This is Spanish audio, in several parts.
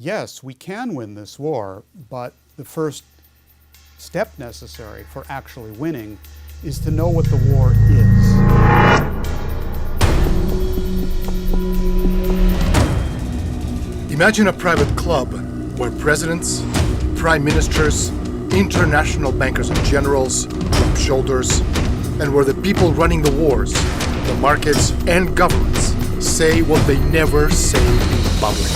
yes, we can win this war, but the first step necessary for actually winning is to know what the war is. Imagine a private club where presidents, prime ministers, international bankers and generals rub shoulders, and where the people running the wars, the markets and governments say what they never say in public.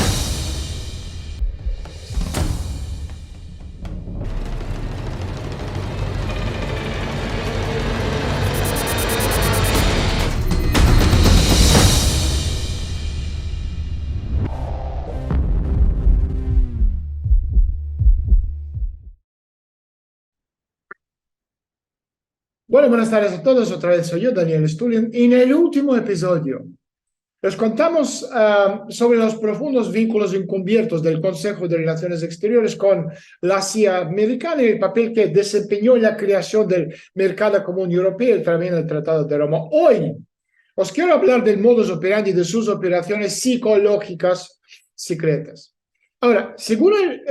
Bueno, buenas tardes a todos. Otra vez soy yo, Daniel Stulin. En el último episodio les contamos sobre los profundos vínculos encubiertos del Consejo de Relaciones Exteriores con la CIA americana y el papel que desempeñó en la creación del mercado común europeo y también el Tratado de Roma. Hoy os quiero hablar del modus operandi de sus operaciones psicológicas secretas. Ahora, según el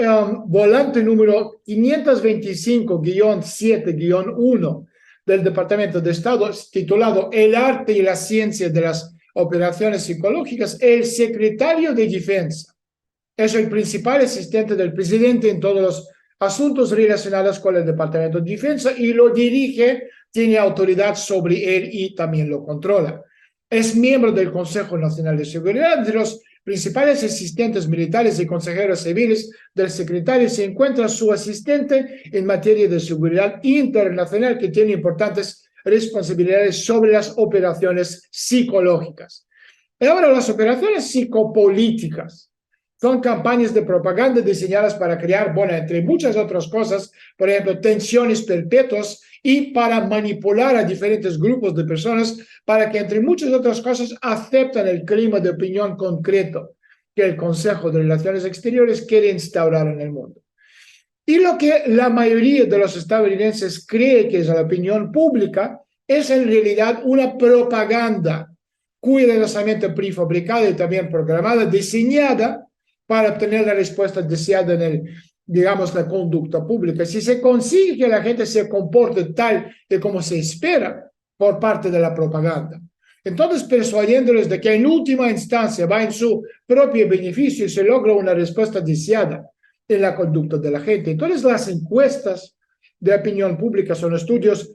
volante número 525-7-1 del Departamento de Estado, titulado El arte y la ciencia de las operaciones psicológicas, el secretario de Defensa es el principal asistente del presidente en todos los asuntos relacionados con el Departamento de Defensa y lo dirige, tiene autoridad sobre él y también lo controla. Es miembro del Consejo Nacional de Seguridad. De los principales asistentes militares y consejeros civiles del secretario se encuentra su asistente en materia de seguridad internacional, que tiene importantes responsabilidades sobre las operaciones psicológicas. Y ahora, las operaciones psicopolíticas son campañas de propaganda diseñadas para crear, bueno, entre muchas otras cosas, por ejemplo, tensiones perpetuas y para manipular a diferentes grupos de personas para que, entre muchas otras cosas, acepten el clima de opinión concreto que el Consejo de Relaciones Exteriores quiere instaurar en el mundo. Y lo que la mayoría de los estadounidenses cree que es la opinión pública es en realidad una propaganda cuidadosamente prefabricada y también programada, diseñada para obtener la respuesta deseada en digamos, la conducta pública. Si se consigue que la gente se comporte tal y como se espera por parte de la propaganda, entonces persuadiéndoles de que en última instancia va en su propio beneficio y se logra una respuesta deseada en la conducta de la gente. Entonces las encuestas de opinión pública son estudios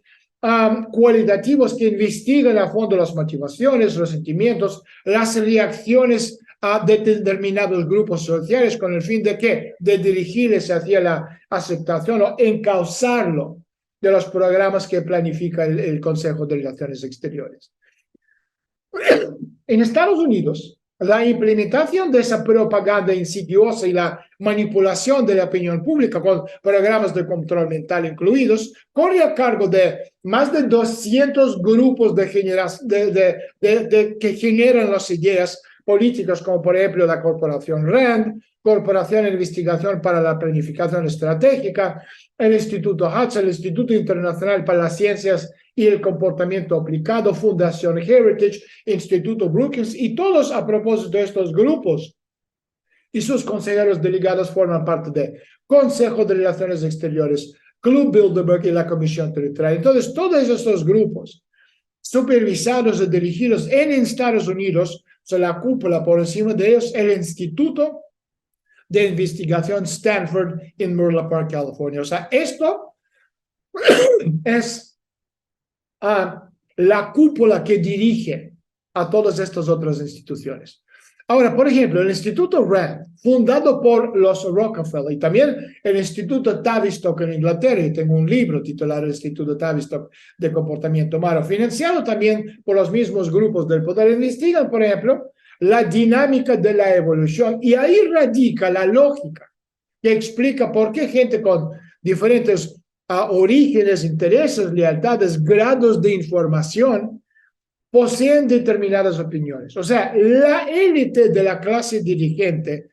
cualitativos que investigan a fondo las motivaciones, los sentimientos, las reacciones a determinados grupos sociales con el fin de ¿qué? De dirigirles hacia la aceptación o encauzarlo de los programas que planifica el Consejo de Relaciones Exteriores. En Estados Unidos, la implementación de esa propaganda insidiosa y la manipulación de la opinión pública con programas de control mental incluidos corre a cargo de más de 200 grupos que generan las ideas políticas, como por ejemplo la Corporación RAND, Corporación de Investigación para la Planificación Estratégica, el Instituto Hatch, el Instituto Internacional para las Ciencias y el Comportamiento Aplicado, Fundación Heritage, Instituto Brookings, y todos a propósito de estos grupos y sus consejeros delegados forman parte de Consejo de Relaciones Exteriores, Club Bilderberg y la Comisión Territorial. Entonces, todos estos grupos supervisados y dirigidos en Estados Unidos, la cúpula por encima de ellos, el Instituto de Investigación Stanford en Menlo Park, California. O sea, esto es la cúpula que dirige a todas estas otras instituciones. Ahora, por ejemplo, el Instituto RAND, fundado por los Rockefeller, y también el Instituto Tavistock en Inglaterra, y tengo un libro titulado El Instituto Tavistock de Comportamiento Humano, financiado también por los mismos grupos del poder, investigan, por ejemplo, la dinámica de la evolución, y ahí radica la lógica que explica por qué gente con diferentes orígenes, intereses, lealtades, grados de información, poseen determinadas opiniones. O sea, la élite de la clase dirigente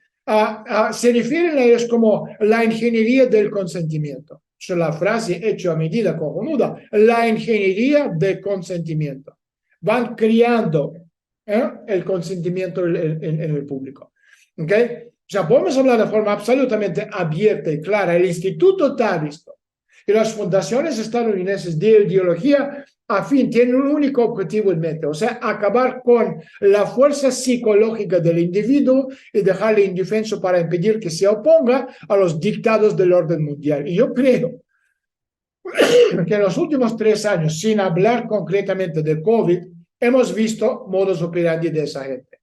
se refieren a ellos como la ingeniería del consentimiento. Es la frase hecha a medida cojonuda, la ingeniería de consentimiento. Van creando el consentimiento en el público. ¿Okay? O sea, podemos hablar de forma absolutamente abierta y clara. El Instituto Tavistock y las fundaciones estadounidenses de ideología afín tienen un único objetivo en mente, o sea, acabar con la fuerza psicológica del individuo y dejarle indefenso para impedir que se oponga a los dictados del orden mundial. Y yo creo que en los últimos 3 años, sin hablar concretamente de COVID, hemos visto modus operandi de esa gente.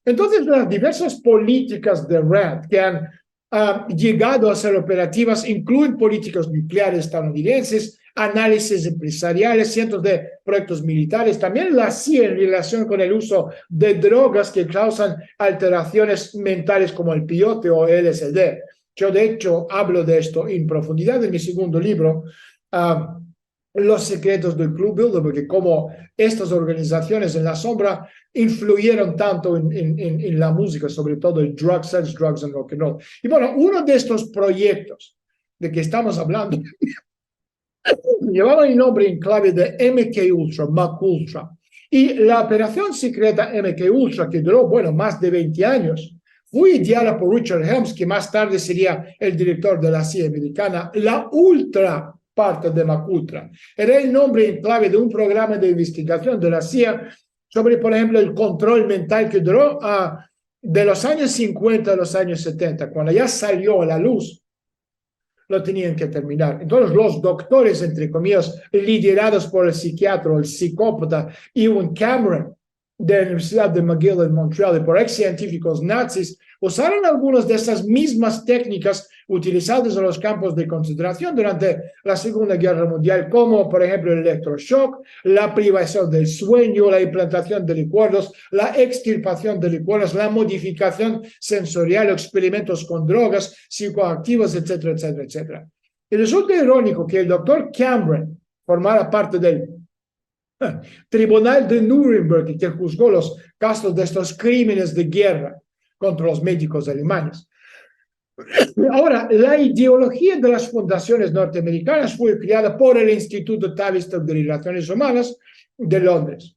Entonces, las diversas políticas de RAND que han llegado a ser operativas incluyen políticas nucleares estadounidenses, análisis empresariales, cientos de proyectos militares, también la CIA en relación con el uso de drogas que causan alteraciones mentales como el peyote o el LSD. Yo, de hecho, hablo de esto en profundidad en mi segundo libro, Los secretos del Club Bilderberg, cómo estas organizaciones en la sombra influyeron tanto en la música, sobre todo el drug sex, drugs and rock and roll. Y bueno, uno de estos proyectos de que estamos hablando llevaba el nombre en clave de MK Ultra, MKUltra. Y la operación secreta MK Ultra, que duró, bueno, más de 20 años, fue ideada por Richard Helms, que más tarde sería el director de la CIA americana. La Ultra parte de MKUltra era el nombre en clave de un programa de investigación de la CIA sobre, por ejemplo, el control mental que duró de los años 50 a los años 70. Cuando ya salió a la luz, lo tenían que terminar. Entonces, los doctores, entre comillas, liderados por el psiquiatra, el psicópata Ewan Cameron, de la Universidad de McGill en Montreal, y por ex científicos nazis, usaron algunas de esas mismas técnicas utilizadas en los campos de concentración durante la Segunda Guerra Mundial, como por ejemplo el electroshock, la privación del sueño, la implantación de licuados, la extirpación de licuados, la modificación sensorial, experimentos con drogas psicoactivas, etcétera, etcétera, etcétera. Y resulta irónico que el doctor Cameron formara parte del Tribunal de Nuremberg, que juzgó los casos de estos crímenes de guerra contra los médicos alemanes. Ahora, la ideología de las fundaciones norteamericanas fue creada por el Instituto Tavistock de Relaciones Humanas de Londres.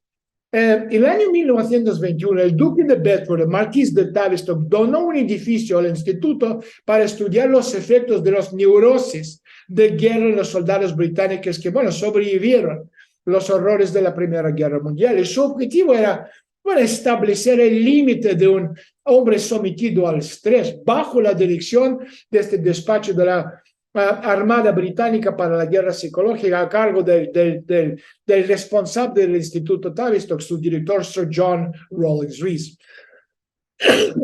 En el año 1921, el duque de Bedford, el marqués de Tavistock, donó un edificio al instituto para estudiar los efectos de las neurosis de guerra en los soldados británicos que, bueno, sobrevivieron los horrores de la Primera Guerra Mundial. Y su objetivo era, bueno, establecer el límite de un hombre sometido al estrés bajo la dirección de este despacho de la Armada Británica para la Guerra Psicológica a cargo del responsable del Instituto Tavistock, su director Sir John Rawlings Rees.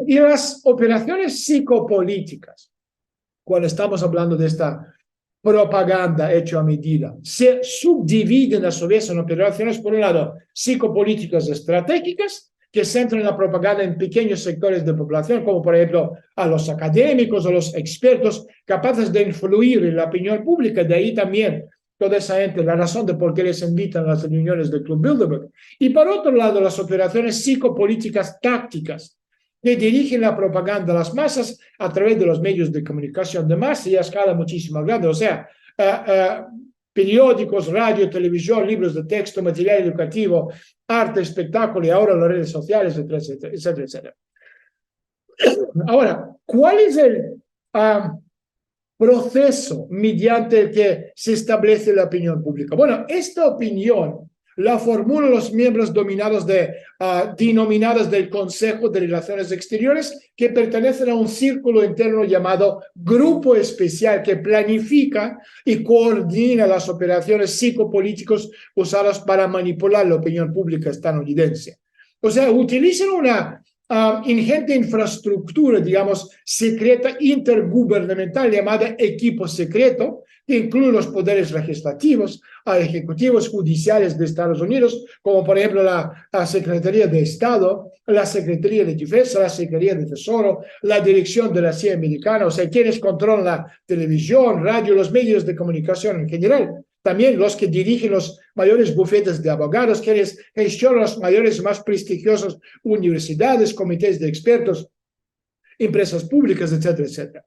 Y las operaciones psicopolíticas, cuando estamos hablando de esta propaganda hecha a medida, se subdividen a su vez en operaciones, por un lado, psicopolíticas estratégicas, que centran la propaganda en pequeños sectores de población, como por ejemplo a los académicos o los expertos capaces de influir en la opinión pública. De ahí también toda esa gente, la razón de por qué les invitan a las reuniones del Club Bilderberg. Y por otro lado, las operaciones psicopolíticas tácticas, que dirigen la propaganda a las masas a través de los medios de comunicación de masa y a escala muchísimo grande, o sea, periódicos, radio, televisión, libros de texto, material educativo, arte, espectáculo y ahora las redes sociales, etcétera, etcétera, etcétera. Ahora, ¿cuál es el proceso mediante el que se establece la opinión pública? Bueno, esta opinión la formulan los miembros denominados del Consejo de Relaciones Exteriores, que pertenecen a un círculo interno llamado Grupo Especial, que planifica y coordina las operaciones psicopolíticas usadas para manipular la opinión pública estadounidense. O sea, utilizan una ingente infraestructura, digamos, secreta intergubernamental llamada equipo secreto, que incluye los poderes legislativos, ejecutivos, judiciales de Estados Unidos, como por ejemplo la Secretaría de Estado, la Secretaría de Defensa, la Secretaría de Tesoro, la Dirección de la CIA americana, o sea, quienes controlan la televisión, radio, los medios de comunicación en general. También los que dirigen los mayores bufetes de abogados, quienes gestionan las mayores y más prestigiosas universidades, comités de expertos, empresas públicas, etcétera, etcétera.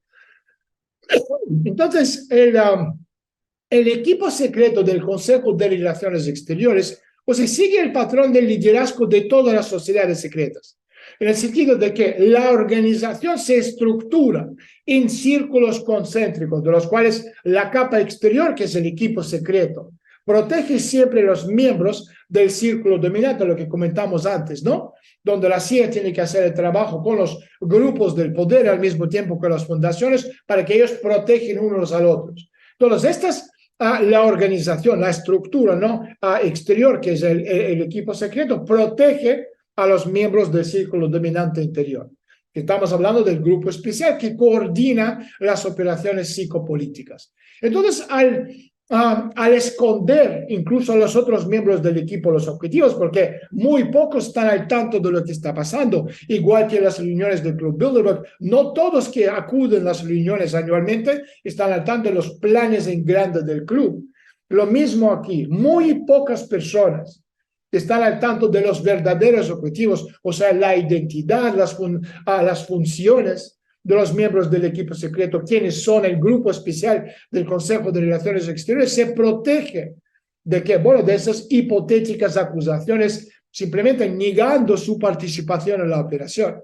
Entonces, el equipo secreto del Consejo de Relaciones Exteriores, o sea, sigue el patrón del liderazgo de todas las sociedades secretas. en el sentido de que la organización se estructura en círculos concéntricos, de los cuales la capa exterior, que es el equipo secreto, protege siempre a los miembros del círculo dominante, lo que comentamos antes, ¿no? Donde la CIA tiene que hacer el trabajo con los grupos del poder al mismo tiempo que las fundaciones para que ellos protegen unos a los otros. Entonces, la organización, la estructura, ¿no? Exterior, que es el equipo secreto, protege a los miembros del círculo dominante interior. Estamos hablando del grupo especial que coordina las operaciones psicopolíticas. Entonces, al esconder incluso a los otros miembros del equipo los objetivos, porque muy pocos están al tanto de lo que está pasando, igual que en las reuniones del Club Bilderberg, no todos que acuden a las reuniones anualmente están al tanto de los planes en grande del club. Lo mismo aquí, muy pocas personas están al tanto de los verdaderos objetivos, o sea, la identidad, las funciones de los miembros del equipo secreto, quienes son el grupo especial del Consejo de Relaciones Exteriores, se protege de que, bueno, de esas hipotéticas acusaciones, simplemente negando su participación en la operación.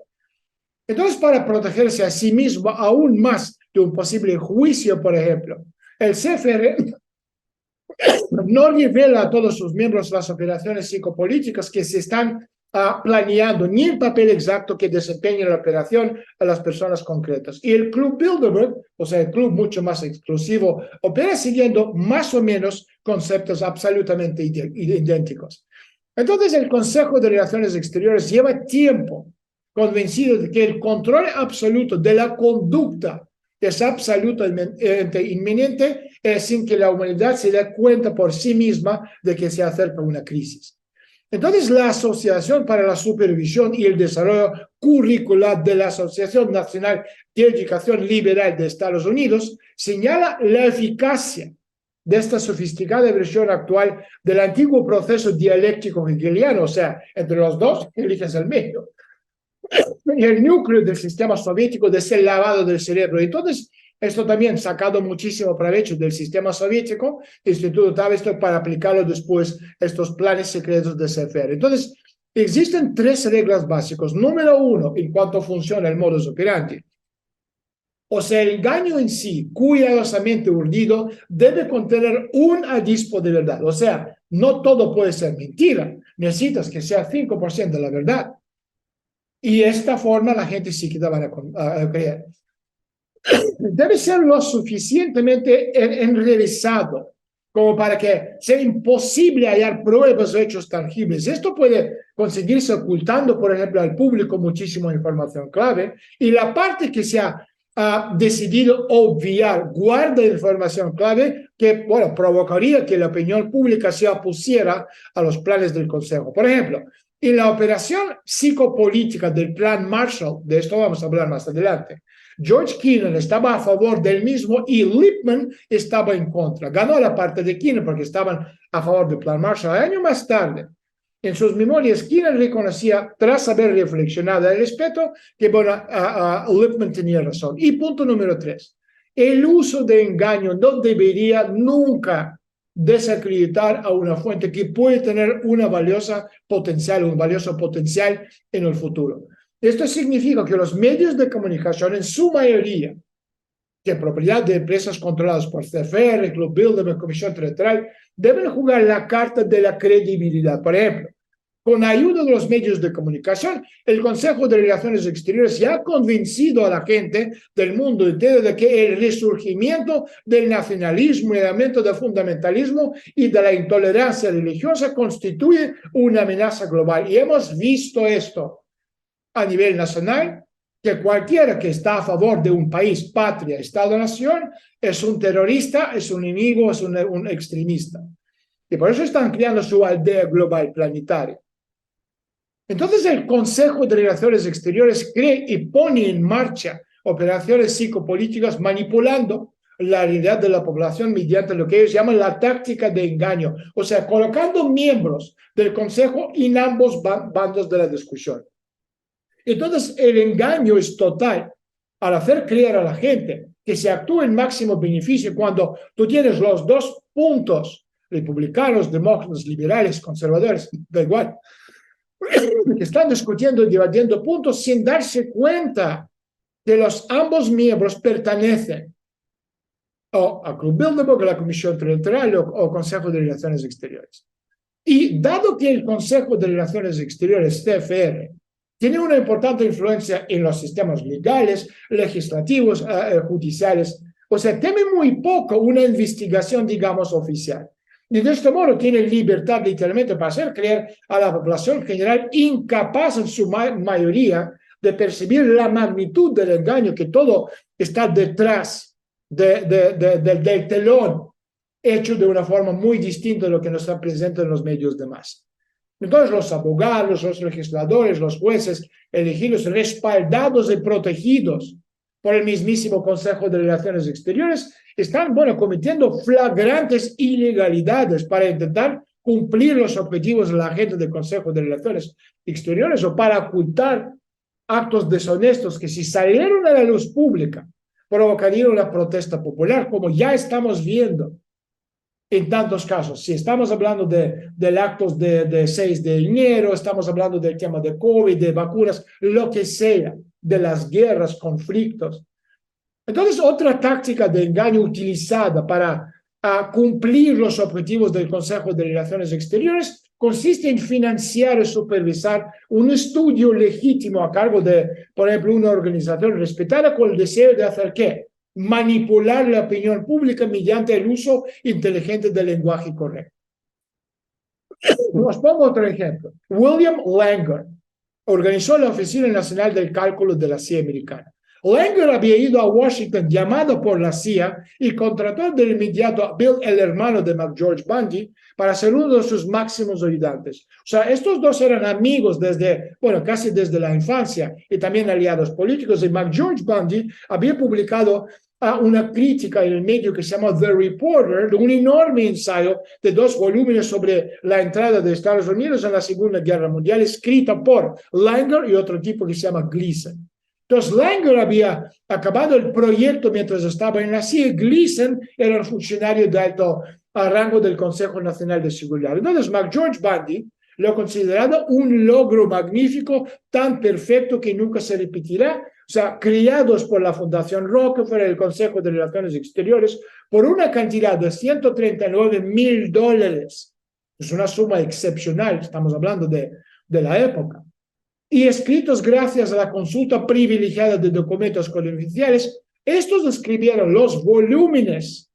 Entonces, para protegerse a sí mismo aún más de un posible juicio, por ejemplo, el CFR no revela a todos sus miembros las operaciones psicopolíticas que se están planeando, ni el papel exacto que desempeña la operación a las personas concretas. Y el Club Bilderberg, o sea, el club mucho más exclusivo, opera siguiendo más o menos conceptos absolutamente idénticos. Entonces, el Consejo de Relaciones Exteriores lleva tiempo convencido de que el control absoluto de la conducta es absolutamente inminente, sin que la humanidad se dé cuenta por sí misma de que se acerca una crisis. Entonces, la Asociación para la Supervisión y el Desarrollo Curricular de la Asociación Nacional de Educación Liberal de Estados Unidos señala la eficacia de esta sofisticada versión actual del antiguo proceso dialéctico hegeliano, o sea, entre los dos, eliges el medio. Y el núcleo del sistema soviético de ese lavado del cerebro. Entonces, esto también sacado muchísimo provecho del sistema soviético, el Instituto Tavistock, para aplicarlo después estos planes secretos de CFR. Entonces, existen tres reglas básicas. Número uno, en cuanto funciona el modus operandi. O sea, el engaño en sí, cuidadosamente urdido, debe contener un atisbo de verdad. O sea, no todo puede ser mentira. Necesitas que sea 5% de la verdad. Y de esta forma la gente sí que te van a creer. Debe ser lo suficientemente enrevesado como para que sea imposible hallar pruebas o hechos tangibles. Esto puede conseguirse ocultando, por ejemplo, al público muchísima información clave, y la parte que se ha decidido obviar guarda información clave que, bueno, provocaría que la opinión pública se opusiera a los planes del Consejo. Por ejemplo, en la operación psicopolítica del Plan Marshall, de esto vamos a hablar más adelante, George Kennan estaba a favor del mismo y Lippmann estaba en contra. Ganó la parte de Kennan porque estaban a favor del Plan Marshall. Año más tarde, en sus memorias, Kennan reconocía, tras haber reflexionado al respecto, que bueno, Lippmann tenía razón. Y punto número 3, el uso de engaño no debería nunca desacreditar a una fuente que puede tener un valioso potencial en el futuro. Esto significa que los medios de comunicación, en su mayoría, que es propiedad de empresas controladas por CFR, Club Bilderberg, Comisión Territorial, deben jugar la carta de la credibilidad. Por ejemplo, con ayuda de los medios de comunicación, el Consejo de Relaciones Exteriores ya ha convencido a la gente del mundo entero de que el resurgimiento del nacionalismo y el aumento del fundamentalismo y de la intolerancia religiosa constituye una amenaza global. Y hemos visto esto a nivel nacional, que cualquiera que está a favor de un país, patria, Estado-nación, es un terrorista, es un enemigo, es un extremista. Y por eso están creando su aldea global planetaria. Entonces el Consejo de Relaciones Exteriores cree y pone en marcha operaciones psicopolíticas manipulando la realidad de la población mediante lo que ellos llaman la táctica de engaño, o sea, colocando miembros del Consejo en ambos bandos de la discusión. Entonces el engaño es total al hacer creer a la gente que se actúa en máximo beneficio cuando tú tienes los dos puntos, republicanos, demócratas, liberales, conservadores, da igual, que están discutiendo y debatiendo puntos sin darse cuenta de los ambos miembros pertenecen o a Club Bilderberg, a la Comisión Trilateral o Consejo de Relaciones Exteriores. Y dado que el Consejo de Relaciones Exteriores, CFR, tiene una importante influencia en los sistemas legales, legislativos, judiciales, o sea, teme muy poco una investigación, digamos, oficial. Y de este modo tiene libertad literalmente para hacer creer a la población general incapaz en su mayoría de percibir la magnitud del engaño que todo está detrás del telón, hecho de una forma muy distinta de lo que nos está presente en los medios de masa. Entonces los abogados, los legisladores, los jueces elegidos, respaldados y protegidos por el mismísimo Consejo de Relaciones Exteriores, están, cometiendo flagrantes ilegalidades para intentar cumplir los objetivos de la agenda del Consejo de Relaciones Exteriores o para ocultar actos deshonestos que si salieron a la luz pública provocarían una protesta popular, como ya estamos viendo en tantos casos. Si estamos hablando del actos de 6 de enero, estamos hablando del tema de COVID, de vacunas, lo que sea, de las guerras, conflictos. Entonces, otra táctica de engaño utilizada para cumplir los objetivos del Consejo de Relaciones Exteriores consiste en financiar y supervisar un estudio legítimo a cargo de, por ejemplo, una organización respetada con el deseo de hacer ¿qué? Manipular la opinión pública mediante el uso inteligente del lenguaje correcto. Os pongo otro ejemplo. William Langer organizó la Oficina Nacional del Cálculo de la CIA americana. Langer había ido a Washington llamado por la CIA y contrató de inmediato a Bill, el hermano de McGeorge Bundy, para ser uno de sus máximos ayudantes. O sea, estos dos eran amigos casi desde la infancia y también aliados políticos. Y McGeorge Bundy había publicado una crítica en el medio que se llama The Reporter, de un enorme ensayo de 2 volúmenes sobre la entrada de Estados Unidos en la Segunda Guerra Mundial, escrita por Langer y otro tipo que se llama Gleason. Entonces, Langer había acabado el proyecto mientras estaba en la CIA. Gleason era un funcionario de alto rango del Consejo Nacional de Seguridad. Entonces, McGeorge Bundy lo ha considerado un logro magnífico, tan perfecto que nunca se repetirá. O sea, criados por la Fundación Rockefeller, el Consejo de Relaciones Exteriores, por una cantidad de $139,000. Es una suma excepcional, estamos hablando de la época. Y escritos gracias a la consulta privilegiada de documentos confidenciales, estos escribieron los volúmenes,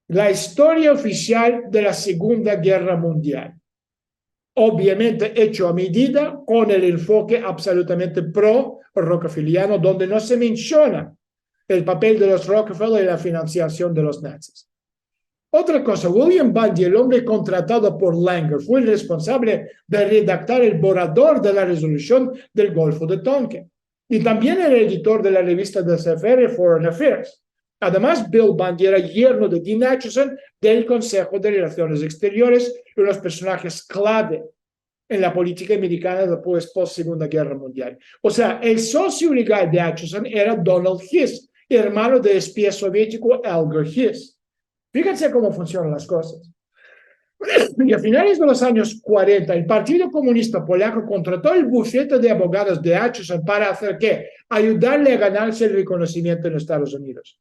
la historia oficial de la Segunda Guerra Mundial. Obviamente hecho a medida, con el enfoque absolutamente pro-rockefelleriano, donde no se menciona el papel de los Rockefeller en la financiación de los nazis. Otra cosa, William Bundy, el hombre contratado por Langer, fue el responsable de redactar el borrador de la resolución del Golfo de Tonkin. Y también era editor de la revista de CFR, Foreign Affairs. Además, Bill Bundy era yerno de Dean Acheson del Consejo de Relaciones Exteriores y uno de los personajes clave en la política americana después post-Segunda Guerra Mundial. O sea, el socio legal de Acheson era Donald Hiss, hermano del espía soviético Alger Hiss. Fíjense cómo funcionan las cosas. Y a finales de los años 40, el Partido Comunista Polaco contrató el bufete de abogados de Acheson para hacer ¿qué? Ayudarle a ganarse el reconocimiento en Estados Unidos.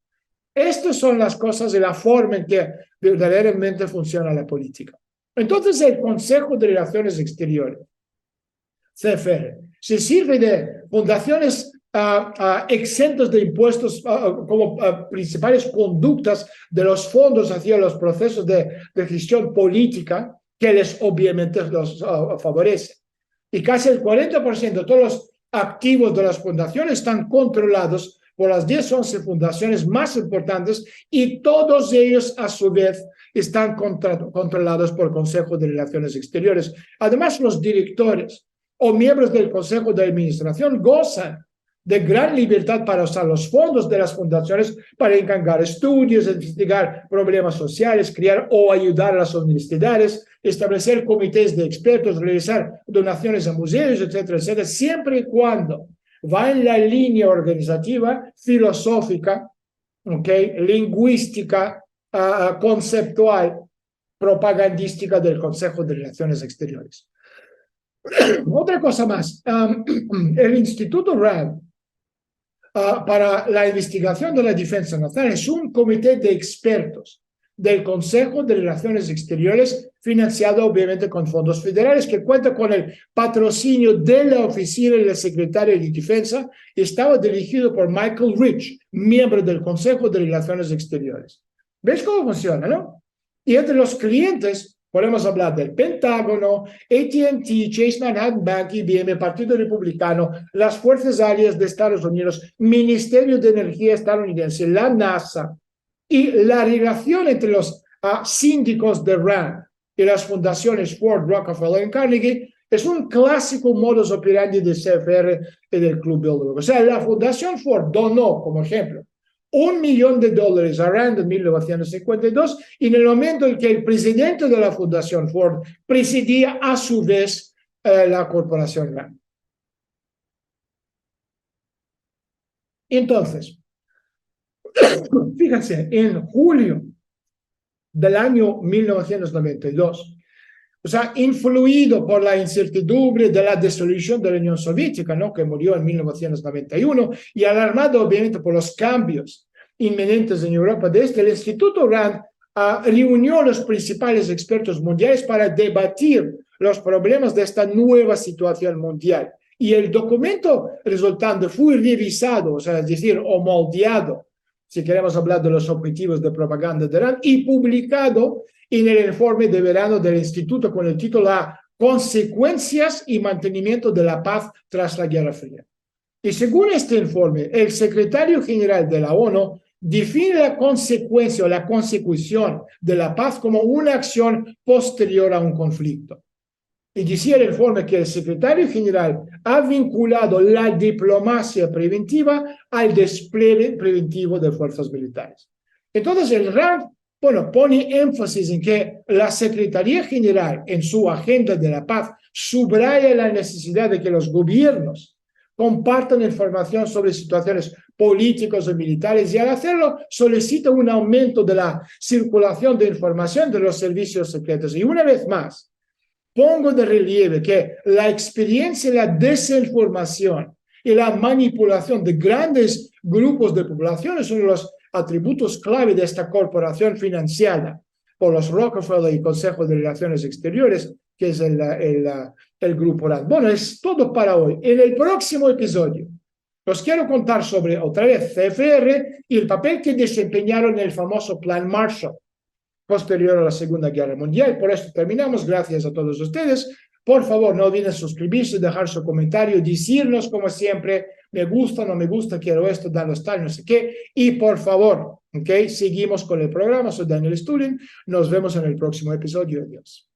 Estas son las cosas y la forma en que verdaderamente funciona la política. Entonces, el Consejo de Relaciones Exteriores, CFR, se sirve de fundaciones exentos de impuestos como principales conductas de los fondos hacia los procesos de gestión política que les obviamente los favorece. Y casi el 40% de todos los activos de las fundaciones están controlados por las 10-11 fundaciones más importantes y todos ellos a su vez están controlados por el Consejo de Relaciones Exteriores. Además, los directores o miembros del Consejo de Administración gozan de gran libertad para usar los fondos de las fundaciones para encargar estudios, investigar problemas sociales, crear o ayudar a las universidades, establecer comités de expertos, realizar donaciones a museos, etcétera, etcétera, siempre y cuando va en la línea organizativa, filosófica, lingüística, conceptual, propagandística del Consejo de Relaciones Exteriores. Otra cosa más, el Instituto RAND para la investigación de la defensa nacional es un comité de expertos del Consejo de Relaciones Exteriores, financiado obviamente con fondos federales, que cuenta con el patrocinio de la oficina del secretario de Defensa, y estaba dirigido por Michael Rich, miembro del Consejo de Relaciones Exteriores. ¿Ves cómo funciona, no? Y entre los clientes podemos hablar del Pentágono, AT&T, Chase Manhattan Bank, IBM, Partido Republicano, las Fuerzas Aéreas de Estados Unidos, Ministerio de Energía estadounidense, la NASA, y la relación entre los síndicos de RAND y las fundaciones Ford, Rockefeller y Carnegie es un clásico modus operandi del CFR y del Club Bilderberg. O sea, la Fundación Ford donó, como ejemplo, $1 millón a RAND en 1952, y en el momento en que el presidente de la Fundación Ford presidía a su vez la corporación RAND. Entonces, fíjense, en julio del año 1992, o sea, influido por la incertidumbre de la disolución de la Unión Soviética, ¿no?, que murió en 1991, y alarmado obviamente por los cambios inminentes en Europa de este, el Instituto RAND reunió a los principales expertos mundiales para debatir los problemas de esta nueva situación mundial. Y el documento resultante fue revisado, o sea, es decir, o moldeado, si queremos hablar de los objetivos de propaganda de RAND, y publicado en el informe de verano del Instituto con el título Consecuencias y mantenimiento de la paz tras la Guerra Fría. Y según este informe, el secretario general de la ONU define la consecuencia o la consecución de la paz como una acción posterior a un conflicto. Y decía el informe que el secretario general ha vinculado la diplomacia preventiva al despliegue preventivo de fuerzas militares. Entonces el RAND, bueno, pone énfasis en que la Secretaría General en su agenda de la paz subraya la necesidad de que los gobiernos compartan información sobre situaciones políticas o militares, y al hacerlo solicita un aumento de la circulación de información de los servicios secretos. Y una vez más, pongo de relieve que la experiencia y la desinformación y la manipulación de grandes grupos de población son los atributos clave de esta corporación financiada por los Rockefeller y Consejo de Relaciones Exteriores, que es el Grupo RAND. Bueno, es todo para hoy. En el próximo episodio os quiero contar sobre, otra vez, CFR y el papel que desempeñaron en el famoso Plan Marshall posterior a la Segunda Guerra Mundial. Por esto terminamos. Gracias a todos ustedes. Por favor, no olviden suscribirse, dejar su comentario, decirnos como siempre, me gusta, no me gusta, quiero esto, danos tal, no sé qué. Y por favor, ¿ok? Seguimos con el programa. Soy Daniel Stulin. Nos vemos en el próximo episodio. Adiós.